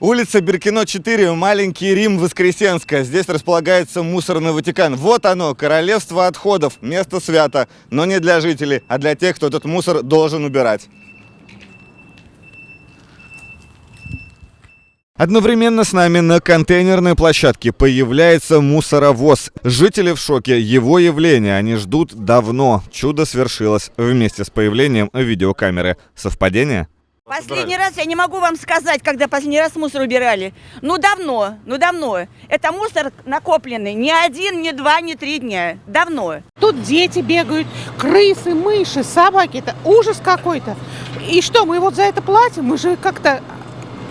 Улица Беркино, 4, Маленький Рим, Воскресенская. Здесь располагается мусорный Ватикан. Вот оно, королевство отходов. Место свято, но не для жителей, а для тех, кто этот мусор должен убирать. Одновременно с нами на контейнерной площадке появляется мусоровоз. Жители в шоке. Его явление они ждут давно. Чудо свершилось вместе с появлением видеокамеры. Совпадение? Последний раз я не могу вам сказать, когда последний раз мусор убирали. Ну давно. Это мусор накопленный. Ни один, ни два, ни 3 дня. Давно. Тут дети бегают, крысы, мыши, собаки. Это ужас какой-то. И что, мы вот за это платим? Мы же как-то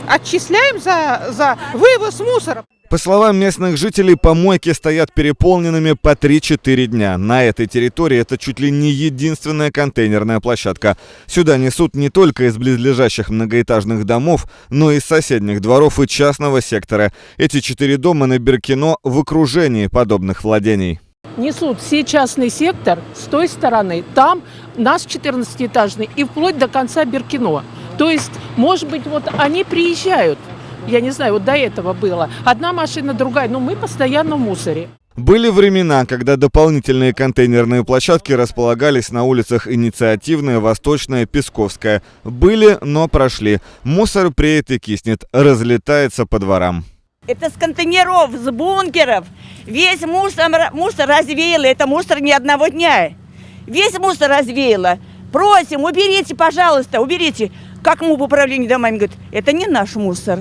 отчисляем за вывоз мусора. По словам местных жителей, помойки стоят переполненными по 3-4 дня. На этой территории это чуть ли не единственная контейнерная площадка. Сюда несут не только из близлежащих многоэтажных домов, но и из соседних дворов и частного сектора. Эти 4 дома на Беркино в окружении подобных владений. Несут все частный сектор с той стороны, там наш 14-этажный и вплоть до конца Беркино. То есть, может быть, вот они приезжают. Я не знаю, вот до этого было. Одна машина, другая, но мы постоянно в мусоре. Были времена, когда дополнительные контейнерные площадки располагались на улицах Инициативная, Восточная, Песковская. Были, но прошли. Мусор преет и киснет, разлетается по дворам. Это с контейнеров, с бункеров. Весь мусор развеяло. Это мусор не одного дня. Весь мусор развеяло. Просим, уберите, пожалуйста, уберите. Как МУП управление домами говорит, это не наш мусор.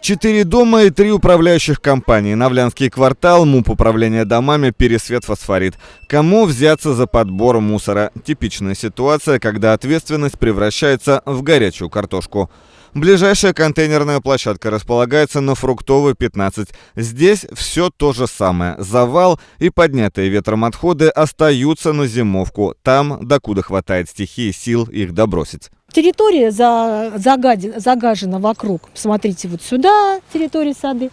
4 дома и 3 управляющих компании. Навлянский квартал, МУП управления домами, Пересвет, Фосфорит. Кому взяться за подбор мусора? Типичная ситуация, когда ответственность превращается в горячую картошку. Ближайшая контейнерная площадка располагается на Фруктовой, 15. Здесь все то же самое. Завал и поднятые ветром отходы остаются на зимовку. Там, докуда хватает стихии сил их добросить. Территория загажена вокруг. Смотрите, вот сюда территория сады.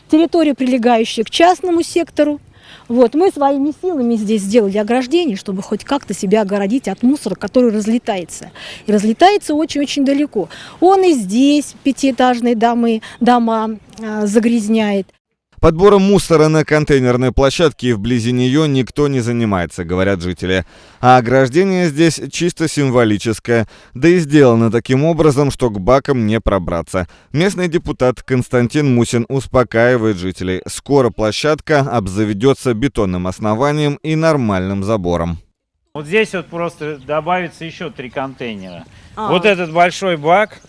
Территория, прилегающая к частному сектору. Вот, мы своими силами здесь сделали ограждение, чтобы хоть как-то себя огородить от мусора, который разлетается. И разлетается очень-очень далеко. Он и здесь 5-этажные дома загрязняет. Подбором мусора на контейнерной площадке и вблизи нее никто не занимается, говорят жители. А ограждение здесь чисто символическое, да и сделано таким образом, что к бакам не пробраться. Местный депутат Константин Мусин успокаивает жителей. Скоро площадка обзаведется бетонным основанием и нормальным забором. Вот здесь вот просто добавится еще 3 контейнера. Вот этот большой бак,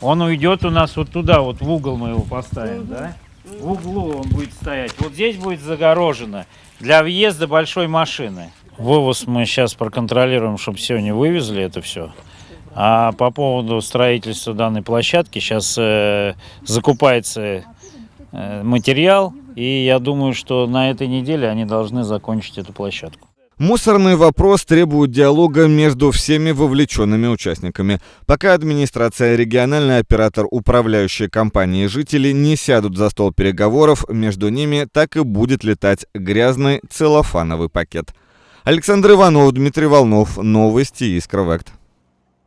он уйдет у нас вот туда, вот в угол мы его поставим, да? В углу он будет стоять. Вот здесь будет загорожено для въезда большой машины. Вывоз мы сейчас проконтролируем, чтобы сегодня вывезли это все. А по поводу строительства данной площадки сейчас закупается материал. И я думаю, что на этой неделе они должны закончить эту площадку. Мусорный вопрос требует диалога между всеми вовлеченными участниками. Пока администрация, региональный оператор, управляющие компании и жители не сядут за стол переговоров, между ними так и будет летать грязный целлофановый пакет. Александр Иванов, Дмитрий Волнов. Новости Искра Вект.